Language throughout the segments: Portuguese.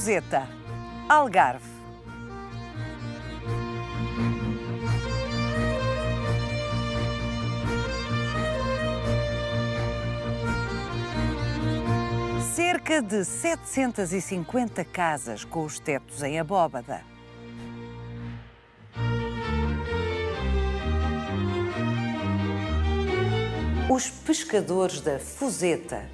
Fuzeta, Algarve. Cerca de 750 casas com os tetos em abóbada. Os pescadores da Fuzeta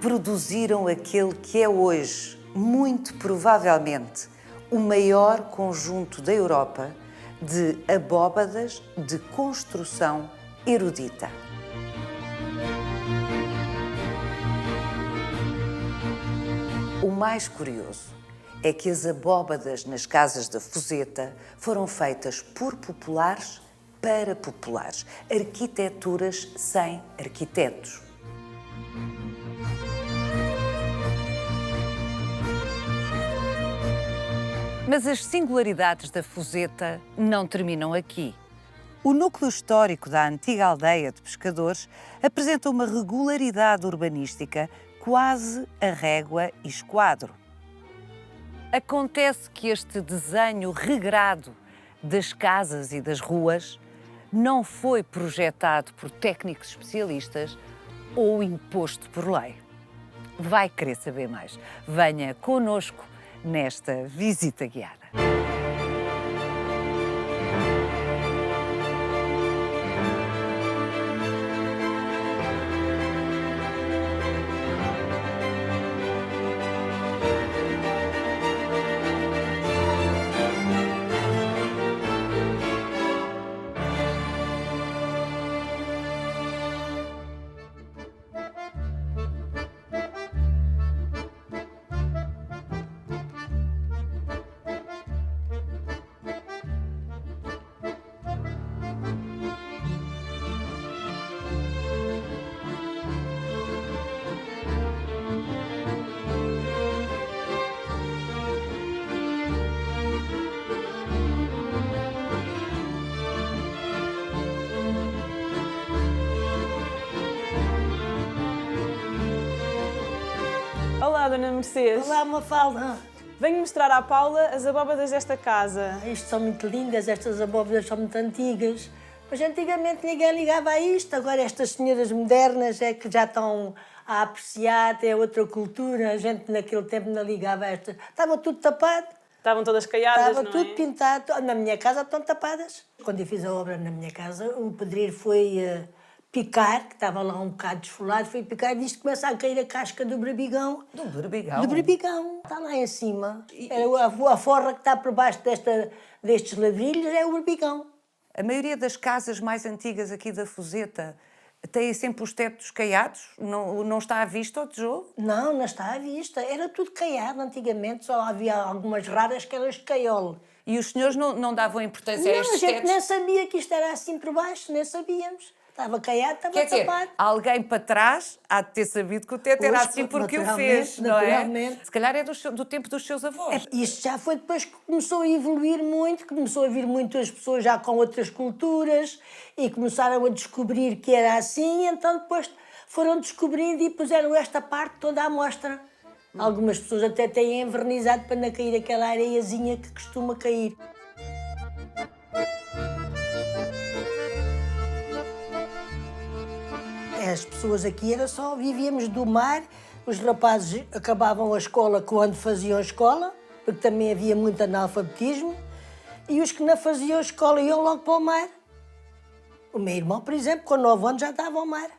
produziram aquele que é hoje, muito provavelmente, o maior conjunto da Europa de abóbadas de construção erudita. O mais curioso é que as abóbadas nas casas da Fuzeta foram feitas por populares para populares, arquiteturas sem arquitetos. Mas as singularidades da Fuzeta não terminam aqui. O núcleo histórico da antiga aldeia de pescadores apresenta uma regularidade urbanística quase a régua e esquadro. Acontece que este desenho regrado das casas e das ruas não foi projetado por técnicos especialistas ou imposto por lei. Vai querer saber mais? Venha connosco nesta visita guiada. Olá, Dona Mercedes. Olá, Mafalda. Venho mostrar à Paula as abóbadas desta casa. Isto são muito lindas, estas abóbadas são muito antigas. Mas antigamente ninguém ligava a isto. Agora estas senhoras modernas é que já estão a apreciar, é outra cultura. A gente naquele tempo não ligava a estas. Estava tudo tapado. Estavam todas caiadas, Estava não tudo é? pintado. Na minha casa estão tapadas. Quando eu fiz a obra na minha casa, o pedreiro foi picar, que estava lá um bocado desfolado, foi picar e isto começa a cair a casca do berbigão. Do berbigão? Do berbigão. Está lá em cima. A forra que está por baixo destes ladrilhos é o berbigão. A maioria das casas mais antigas aqui da Fuzeta têm sempre os tetos caiados? Não está à vista o tijolo? Não, não está à vista. Era tudo caiado antigamente, só havia algumas raras que eram de caiolo. E os senhores não davam importância a Não, a estes gente tetos? nem sabia que isto era assim por baixo, nem sabíamos. Estava caiado, estava Quer dizer, tapado. alguém para trás há de ter sabido que o teto era Pois, assim porque o naturalmente, fez, não é? naturalmente. Se calhar é do tempo dos seus avós. Isto já foi depois que começou a evoluir muito, começou a vir muitas pessoas já com outras culturas e começaram a descobrir que era assim, então depois foram descobrindo e puseram esta parte toda à mostra. Algumas pessoas até têm envernizado para não cair aquela areiazinha que costuma cair. As pessoas aqui era só, vivíamos do mar, os rapazes acabavam a escola quando faziam escola, porque também havia muito analfabetismo, e os que não faziam escola iam logo para o mar. O meu irmão, por exemplo, com 9 anos já estava ao mar.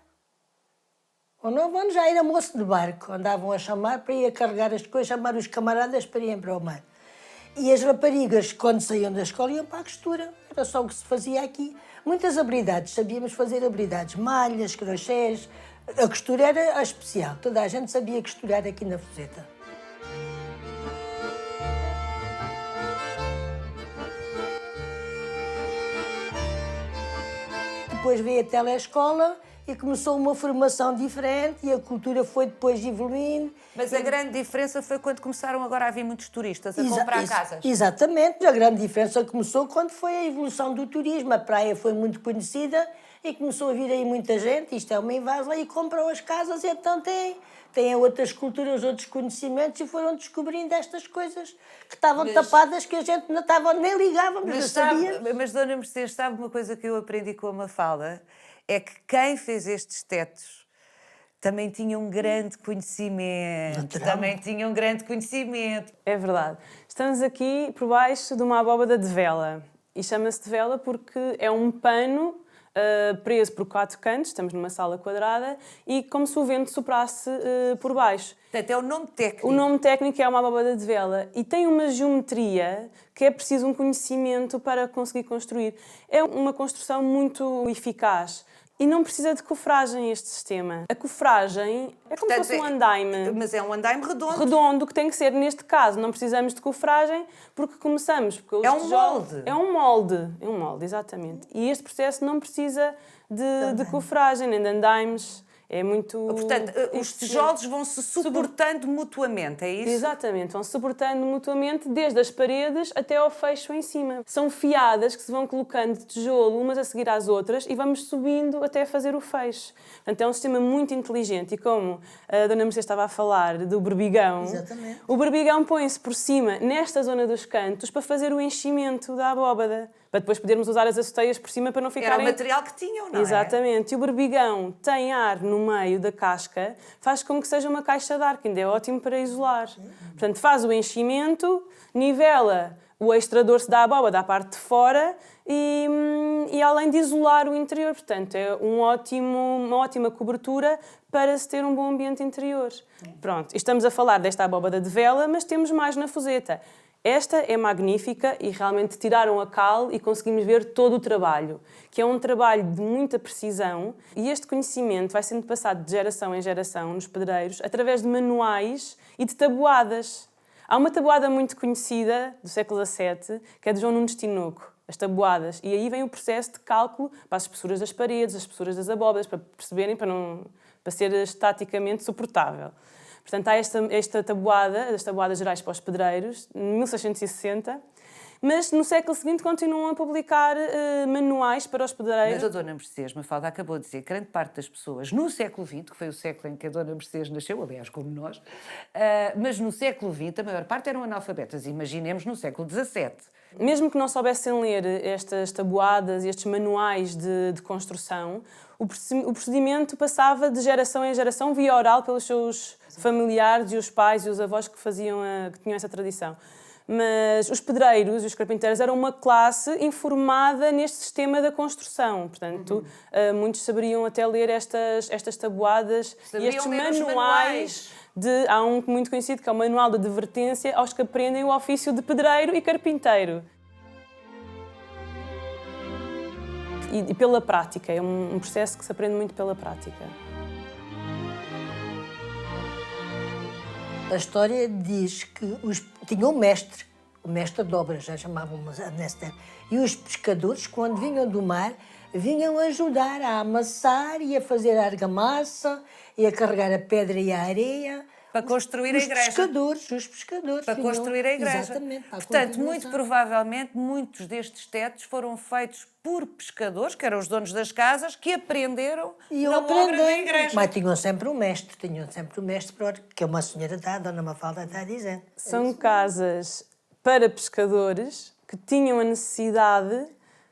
Com 9 anos já era moço de barco, andavam a chamar para ir a carregar as coisas, chamar os camaradas para irem para o mar. E as raparigas, quando saíam da escola, iam para a costura. Era só o que se fazia aqui. Muitas habilidades, sabíamos fazer habilidades, malhas, crochês. A costura era a especial, toda a gente sabia costurar aqui na Fuzeta. Depois veio a telescola e começou uma formação diferente e a cultura foi depois evoluindo. Mas a grande diferença foi quando começaram agora a vir muitos turistas a comprar casas. Exatamente, a grande diferença começou quando foi a evolução do turismo. A praia foi muito conhecida e começou a vir aí muita gente, isto é uma invasão, e compram as casas, e então têm outras culturas, outros conhecimentos, e foram descobrindo estas coisas que estavam tapadas, que a gente não estava, nem ligávamos, não sabia. Mas, Dona Mercedes, sabe uma coisa que eu aprendi com a Mafalda? É que quem fez estes tetos também tinha um grande conhecimento. Natural. Também tinha um grande conhecimento. É verdade. Estamos aqui por baixo de uma abóbada de vela. E chama-se de vela porque é um pano preso por 4 cantos, estamos numa sala quadrada, e como se o vento soprasse por baixo. Portanto, é o nome técnico. O nome técnico é uma abóbada de vela e tem uma geometria que é preciso um conhecimento para conseguir construir. É uma construção muito eficaz. E não precisa de cofragem este sistema. A cofragem é como se fosse um andaime. Mas é um andaime redondo. Redondo, que tem que ser, neste caso, não precisamos de cofragem porque começamos... Porque É um molde. É um molde, exatamente. E este processo não precisa de cofragem, nem de andaimes. É muito... Portanto, os tijolos vão-se suportando mutuamente, é isso? Exatamente, vão-se suportando mutuamente desde as paredes até ao fecho em cima. São fiadas que se vão colocando de tijolo umas a seguir às outras e vamos subindo até fazer o fecho. Portanto, é um sistema muito inteligente e como a Dona Mercedes estava a falar do berbigão, Exatamente. o berbigão põe-se por cima, nesta zona dos cantos, para fazer o enchimento da abóbada, para depois podermos usar as açoteias por cima para não ficarem... Era o material que tinham, não é? Exatamente. E o berbigão tem ar no meio da casca, faz com que seja uma caixa de ar, que ainda é ótimo para isolar. Portanto, faz o enchimento, nivela o extrador-se da abóbada à parte de fora e além de isolar o interior. Portanto, é uma ótima cobertura para se ter um bom ambiente interior. Pronto, estamos a falar desta abóbada de vela, mas temos mais na Fuseta. Esta é magnífica e realmente tiraram a cal e conseguimos ver todo o trabalho, que é um trabalho de muita precisão e este conhecimento vai sendo passado de geração em geração nos pedreiros através de manuais e de tabuadas. Há uma tabuada muito conhecida do século XVII, que é de João Nunes Tinoco, as tabuadas, e aí vem o processo de cálculo para as espessuras das paredes, as espessuras das abóbadas, para perceberem, para ser estaticamente suportável. Portanto, há esta tabuada, as tabuadas gerais para os pedreiros, em 1660, mas no século seguinte continuam a publicar manuais para os pedreiros. Mas a Dona Mercedes Mafalda acabou de dizer que grande parte das pessoas no século XX, que foi o século em que a Dona Mercedes nasceu, aliás, como nós, mas no século XX a maior parte eram analfabetas, imaginemos no século XVII. Mesmo que não soubessem ler estas tabuadas e estes manuais de construção, o procedimento passava de geração em geração via oral pelos seus familiares e os pais e os avós que tinham essa tradição. Mas os pedreiros e os carpinteiros eram uma classe informada neste sistema da construção. Portanto, muitos saberiam até ler estas tabuadas e estes manuais. Há um muito conhecido que é o Manual de Advertência aos que aprendem o ofício de pedreiro e carpinteiro. E pela prática, é um processo que se aprende muito pela prática. A história diz que tinha um mestre, o mestre de obras, já chamavam nesse tempo, e os pescadores, quando vinham do mar, vinham ajudar a amassar e a fazer a argamassa e a carregar a pedra e a areia. Para construir a igreja. Os pescadores. Para vinham, construir a igreja. Exatamente. Portanto, muito provavelmente, muitos destes tetos foram feitos por pescadores, que eram os donos das casas, que aprenderam na obra da igreja. Mas tinham sempre um mestre, que é uma senhora a Dona Mafalda está dizendo. São casas para pescadores que tinham a necessidade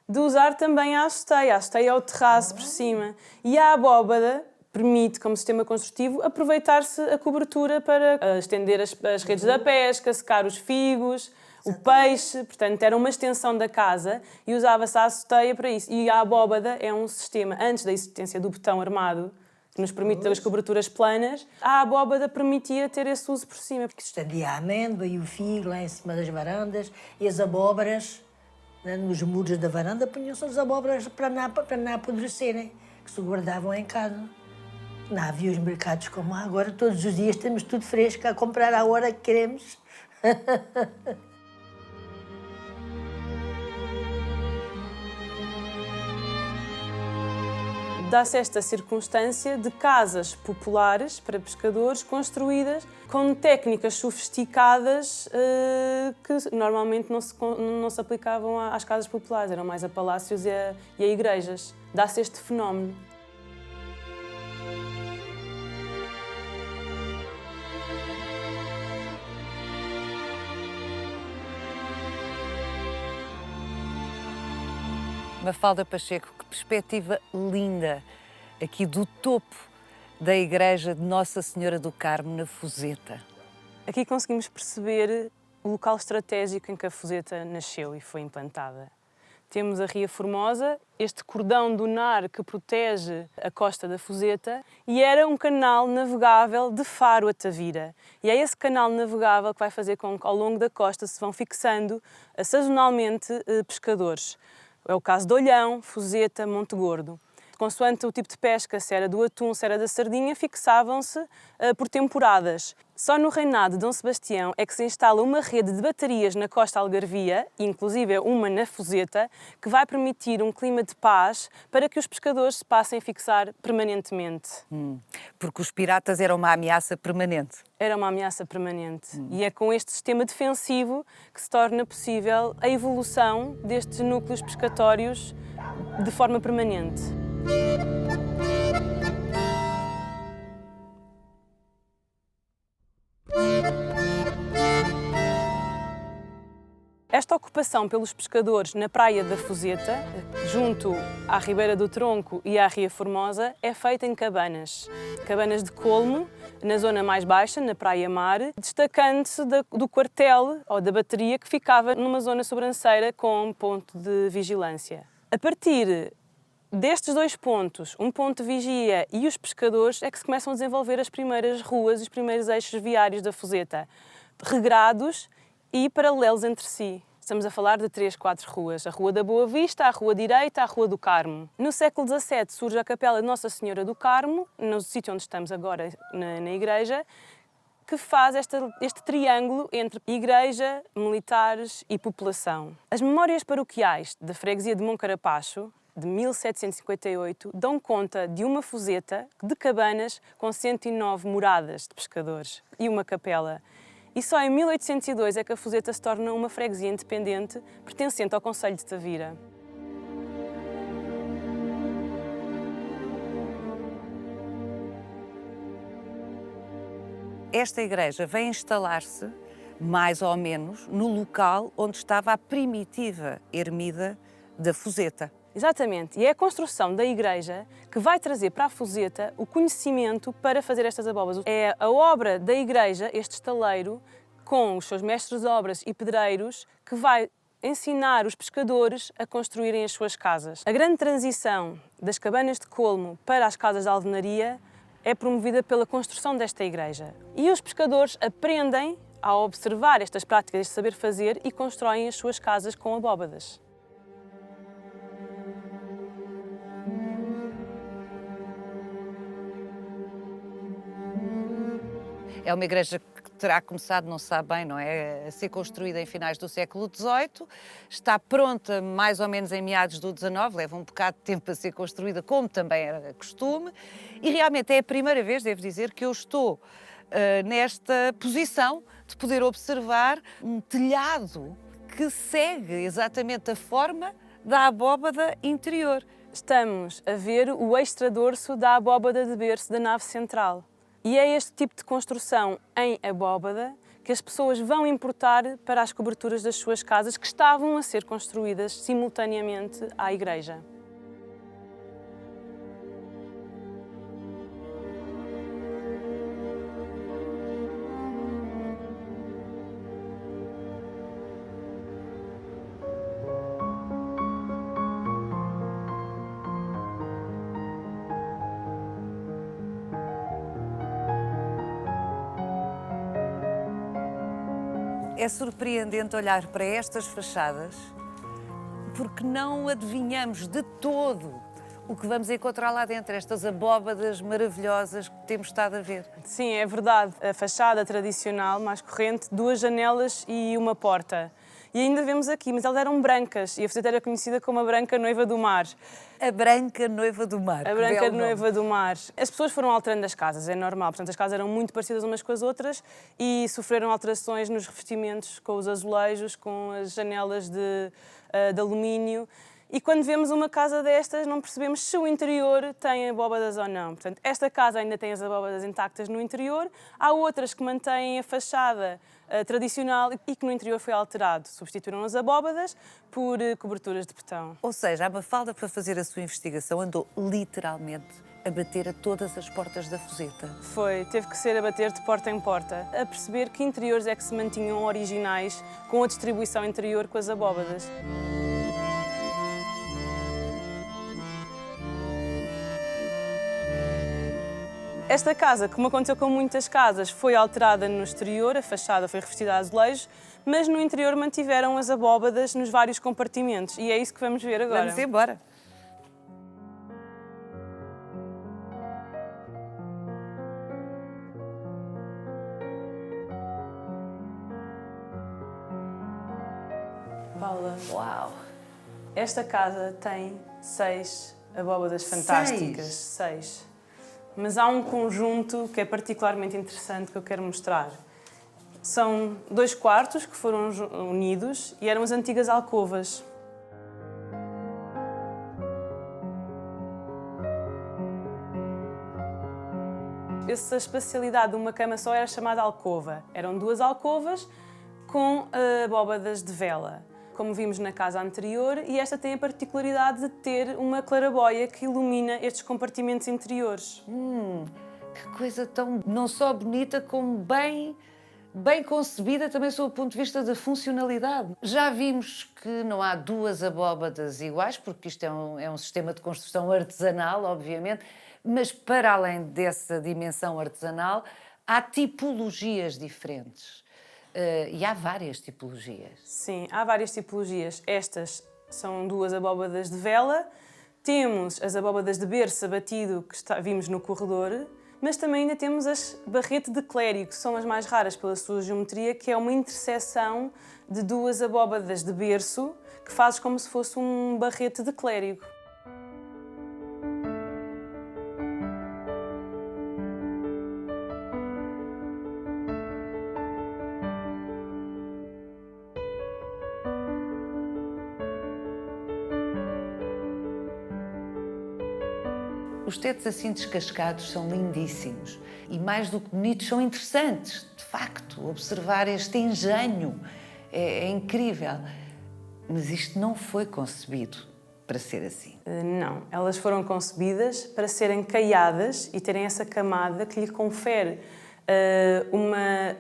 de usar também a azoteia. A azoteia é o terraço por cima. E a abóbada permite, como sistema construtivo, aproveitar-se a cobertura para estender as redes da pesca, secar os figos, o peixe. Portanto, era uma extensão da casa e usava-se a azoteia para isso. E a abóbada é um sistema, antes da existência do betão armado, que nos permite ter as coberturas planas, a abóbada permitia ter esse uso por cima. Porque se estendia a amêndoa e o figo lá em cima das varandas e as abóboras, né, nos muros da varanda, punham-se as abóboras para não apodrecerem, que se guardavam em casa. Não havia os mercados como há agora, todos os dias temos tudo fresco a comprar à hora que queremos. dá-se esta circunstância de casas populares para pescadores construídas com técnicas sofisticadas que normalmente não se aplicavam às casas populares, eram mais a palácios e a igrejas. Dá-se este fenómeno. Mafalda Pacheco, que perspectiva linda aqui do topo da igreja de Nossa Senhora do Carmo, na Fuzeta. Aqui conseguimos perceber o local estratégico em que a Fuzeta nasceu e foi implantada. Temos a Ria Formosa, este cordão dunar que protege a costa da Fuzeta, e era um canal navegável de Faro a Tavira. E é esse canal navegável que vai fazer com que ao longo da costa se vão fixando sazonalmente pescadores. É o caso de Olhão, Fuzeta, Monte Gordo. Consoante o tipo de pesca, se era do atum, se era da sardinha, fixavam-se por temporadas. Só no reinado de Dom Sebastião é que se instala uma rede de baterias na costa algarvia, inclusive uma na Fuzeta, que vai permitir um clima de paz para que os pescadores se passem a fixar permanentemente. Porque os piratas eram uma ameaça permanente. Era uma ameaça permanente. E é com este sistema defensivo que se torna possível a evolução destes núcleos pescatórios de forma permanente. Esta ocupação pelos pescadores na praia da Fuzeta, junto à Ribeira do Tronco e à Ria Formosa, é feita em cabanas. Cabanas de colmo, na zona mais baixa, na praia-mar, destacando-se do quartel ou da bateria que ficava numa zona sobranceira com ponto de vigilância. A partir destes dois pontos, um ponto de vigia e os pescadores, é que se começam a desenvolver as primeiras ruas e os primeiros eixos viários da Fuzeta, regrados e paralelos entre si. Estamos a falar de 3, 4 ruas. A Rua da Boa Vista, a Rua Direita, a Rua do Carmo. No século XVII surge a Capela de Nossa Senhora do Carmo, no sítio onde estamos agora, na igreja, que faz este triângulo entre igreja, militares e população. As memórias paroquiais da freguesia de Moncarapacho, de 1758, dão conta de uma Fuzeta de cabanas com 109 moradas de pescadores e uma capela. E só em 1802 é que a Fuzeta se torna uma freguesia independente pertencente ao concelho de Tavira. Esta igreja vem instalar-se, mais ou menos, no local onde estava a primitiva ermida da Fuzeta. Exatamente, e é a construção da igreja que vai trazer para a Fuzeta o conhecimento para fazer estas abóbadas. É a obra da igreja, este estaleiro, com os seus mestres de obras e pedreiros, que vai ensinar os pescadores a construírem as suas casas. A grande transição das cabanas de colmo para as casas de alvenaria é promovida pela construção desta igreja. E os pescadores aprendem a observar estas práticas, este saber fazer, e constroem as suas casas com abóbadas. É uma igreja que terá começado, não se sabe bem, não é? A ser construída em finais do século XVIII, está pronta mais ou menos em meados do XIX, leva um bocado de tempo a ser construída, como também era costume, e realmente é a primeira vez, devo dizer, que eu estou nesta posição de poder observar um telhado que segue exatamente a forma da abóbada interior. Estamos a ver o extradorso da abóbada de berço da nave central. E é este tipo de construção em abóbada que as pessoas vão importar para as coberturas das suas casas, que estavam a ser construídas simultaneamente à igreja. É surpreendente olhar para estas fachadas porque não adivinhamos de todo o que vamos encontrar lá dentro, estas abóbadas maravilhosas que temos estado a ver. Sim, é verdade. A fachada tradicional, mais corrente, 2 janelas e uma porta. E ainda vemos aqui, mas elas eram brancas e a fazenda era conhecida como a Branca Noiva do Mar. A Branca Noiva do Mar. A Branca Noiva do Mar. As pessoas foram alterando as casas, é normal. Portanto, as casas eram muito parecidas umas com as outras e sofreram alterações nos revestimentos, com os azulejos, com as janelas de alumínio. E quando vemos uma casa destas, não percebemos se o interior tem abóbadas ou não. Portanto, esta casa ainda tem as abóbadas intactas no interior. Há outras que mantêm a fachada tradicional e que no interior foi alterado. Substituíram as abóbadas por coberturas de betão. Ou seja, a Mafalda, para fazer a sua investigação, andou literalmente a bater a todas as portas da Fuseta. Teve que ser a bater de porta em porta, a perceber que interiores é que se mantinham originais com a distribuição interior com as abóbadas. Esta casa, como aconteceu com muitas casas, foi alterada no exterior, a fachada foi revestida a azulejos, mas no interior mantiveram as abóbadas nos vários compartimentos. E é isso que vamos ver agora. Vamos embora. Paula, Uau! esta casa tem 6 abóbadas fantásticas. 6. Mas há um conjunto que é particularmente interessante que eu quero mostrar. São 2 quartos que foram unidos e eram as antigas alcovas. Essa espacialidade de uma cama só era chamada alcova. Eram 2 alcovas com abóbadas de vela, como vimos na casa anterior, e esta tem a particularidade de ter uma claraboia que ilumina estes compartimentos interiores. Que coisa tão, não só bonita, como bem concebida também sob o ponto de vista da funcionalidade. Já vimos que não há 2 abóbadas iguais, porque isto é um sistema de construção artesanal, obviamente, mas para além dessa dimensão artesanal, há tipologias diferentes. E há várias tipologias. Sim, há várias tipologias. Estas são 2 abóbadas de vela. Temos as abóbadas de berço abatido que vimos no corredor, mas também ainda temos as barrete de clérigo, que são as mais raras pela sua geometria, que é uma interseção de 2 abóbadas de berço que faz como se fosse um barrete de clérigo. Os tetos assim descascados são lindíssimos e, mais do que bonitos, são interessantes. De facto, observar este engenho é incrível. Mas isto não foi concebido para ser assim. Não, elas foram concebidas para serem caiadas e terem essa camada que lhe confere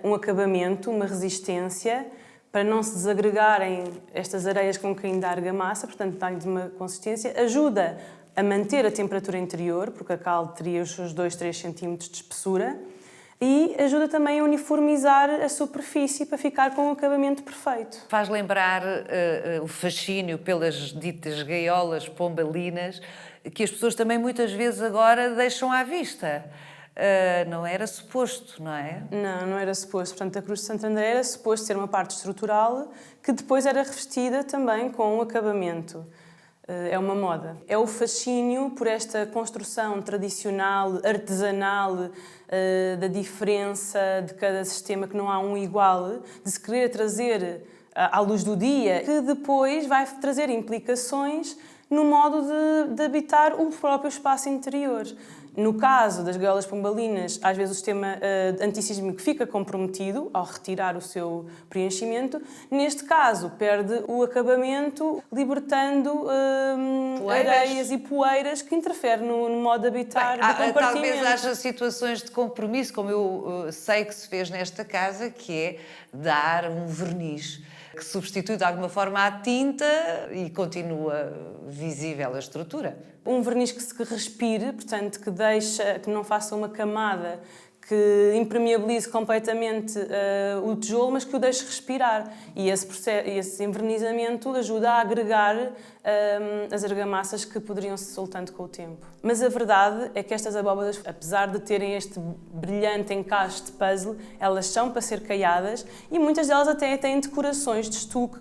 um acabamento, uma resistência, para não se desagregarem estas areias com quem dá argamassa, portanto, dá-lhes uma consistência, ajuda a manter a temperatura interior, porque a cal teria os seus 2-3 cm de espessura, e ajuda também a uniformizar a superfície para ficar com um acabamento perfeito. Faz lembrar o fascínio pelas ditas gaiolas pombalinas, que as pessoas também muitas vezes agora deixam à vista. Não era suposto, não é? Não era suposto. Portanto, a Cruz de Santo André era suposto ser uma parte estrutural que depois era revestida também com um acabamento. É uma moda. É o fascínio por esta construção tradicional, artesanal, da diferença de cada sistema, que não há um igual, de se querer trazer à luz do dia, que depois vai trazer implicações no modo de habitar o próprio espaço interior. No caso das gaiolas pombalinas, às vezes o sistema antissísmico fica comprometido ao retirar o seu preenchimento. Neste caso, perde o acabamento, libertando areias e poeiras que interferem no modo de habitar do compartimento. Talvez haja situações de compromisso, como eu sei que se fez nesta casa, que é dar um verniz que substitui de alguma forma a tinta e continua visível a estrutura. Um verniz que se respire, portanto, que não faça uma camada que impermeabilize completamente o tijolo, mas que o deixe respirar. E esse envernizamento ajuda a agregar as argamassas que poderiam se soltando com o tempo. Mas a verdade é que estas abóbadas, apesar de terem este brilhante encaixe de puzzle, elas são para ser caiadas e muitas delas até têm decorações de estuque.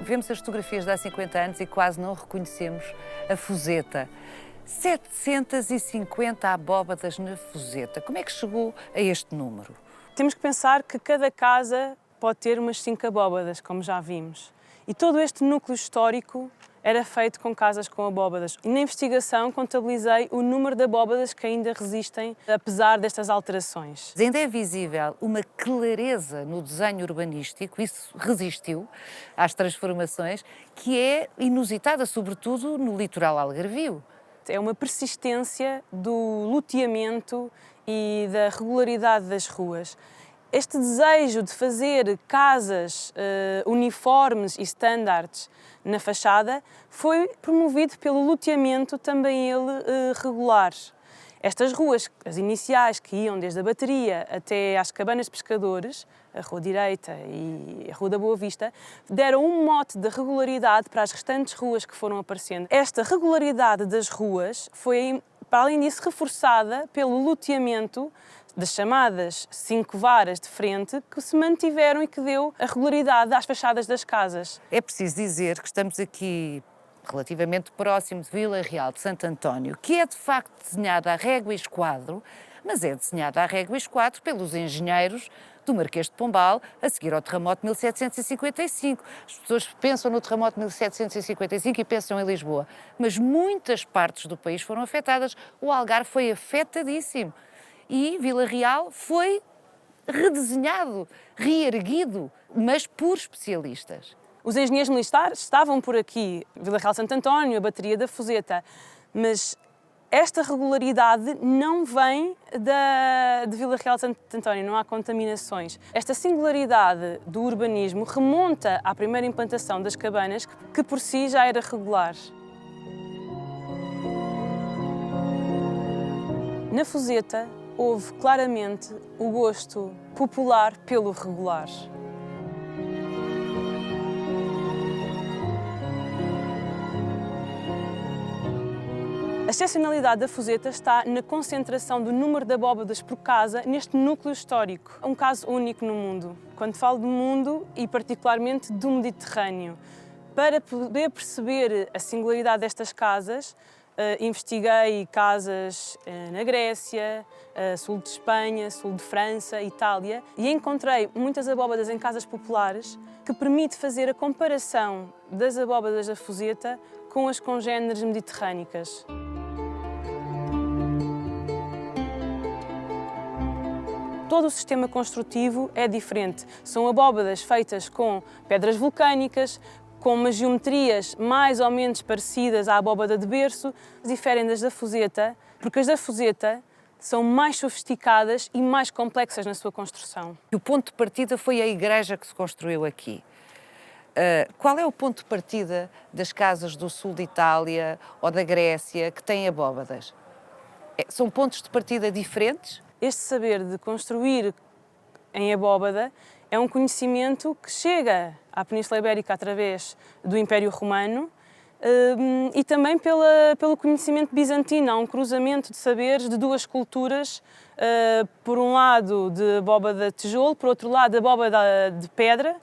Vemos as fotografias de há 50 anos e quase não reconhecemos a Fuseta. 750 abóbadas na Fuseta. Como é que chegou a este número? Temos que pensar que cada casa pode ter umas 5 abóbadas, como já vimos. E todo este núcleo histórico era feito com casas com abóbadas. E na investigação contabilizei o número de abóbadas que ainda resistem, apesar destas alterações. Ainda é visível uma clareza no desenho urbanístico, isso resistiu às transformações, que é inusitada, sobretudo no litoral algarvio. É uma persistência do loteamento e da regularidade das ruas. Este desejo de fazer casas uniformes e standards na fachada foi promovido pelo loteamento, também ele regular. Estas ruas, as iniciais, que iam desde a Bateria até às Cabanas de Pescadores, a Rua Direita e a Rua da Boa Vista, deram um mote de regularidade para as restantes ruas que foram aparecendo. Esta regularidade das ruas foi, para além disso, reforçada pelo loteamento das chamadas 5 varas de frente, que se mantiveram e que deu a regularidade às fachadas das casas. É preciso dizer que estamos aqui relativamente próximo de Vila Real de Santo António, que é de facto desenhada a régua e esquadro, mas é desenhada a régua e esquadro pelos engenheiros do Marquês de Pombal, a seguir ao terremoto de 1755. As pessoas pensam no terremoto de 1755 e pensam em Lisboa, mas muitas partes do país foram afetadas. O Algarve foi afetadíssimo. E Vila Real foi redesenhado, reerguido, mas por especialistas. Os engenheiros militares estavam por aqui, Vila Real de Santo António, a Bateria da Fuseta, mas esta regularidade não vem de Vila Real de Santo António, não há contaminações. Esta singularidade do urbanismo remonta à primeira implantação das cabanas, que por si já era regular. Na Fuseta, houve claramente o gosto popular pelo regular. A excepcionalidade da Fuseta está na concentração do número de abóbadas por casa neste núcleo histórico. Um caso único no mundo. Quando falo do mundo, e particularmente do Mediterrâneo. Para poder perceber a singularidade destas casas, investiguei casas na Grécia, sul de Espanha, sul de França, Itália, e encontrei muitas abóbadas em casas populares que permite fazer a comparação das abóbadas da Fuseta com as congêneres mediterrânicas. Todo o sistema construtivo é diferente. São abóbadas feitas com pedras vulcânicas, com umas geometrias mais ou menos parecidas à abóbada de berço, diferem das da Fuseta, porque as da Fuseta são mais sofisticadas e mais complexas na sua construção. O ponto de partida foi a igreja que se construiu aqui. Qual é o ponto de partida das casas do sul de Itália ou da Grécia que têm abóbadas? São pontos de partida diferentes? Este saber de construir em abóbada é um conhecimento que chega à Península Ibérica através do Império Romano e também pelo conhecimento bizantino. Há um cruzamento de saberes de duas culturas, por um lado de abóbada de tijolo, por outro lado de abóbada de pedra,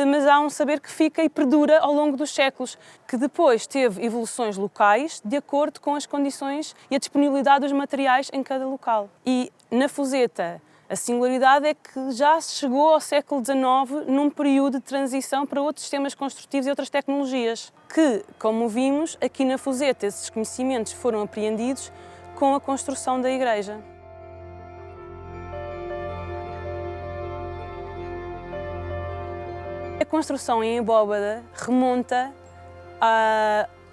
mas há um saber que fica e perdura ao longo dos séculos, que depois teve evoluções locais de acordo com as condições e a disponibilidade dos materiais em cada local. E na Fuseta, a singularidade é que já se chegou ao século XIX num período de transição para outros sistemas construtivos e outras tecnologias, que, como vimos, aqui na Fuseta esses conhecimentos foram apreendidos com a construção da igreja. A construção em abóbada remonta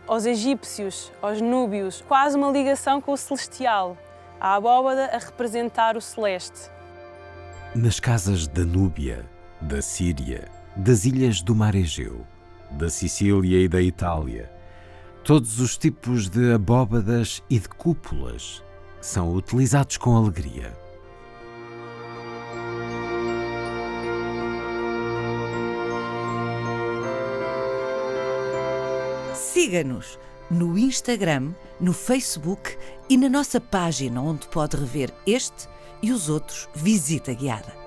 aos egípcios, aos núbios, quase uma ligação com o celestial, a abóbada a representar o celeste. Nas casas da Núbia, da Síria, das ilhas do Mar Egeu, da Sicília e da Itália, todos os tipos de abóbadas e de cúpulas são utilizados com alegria. Siga-nos no Instagram, no Facebook e na nossa página onde pode rever este e os outros Visita Guiada.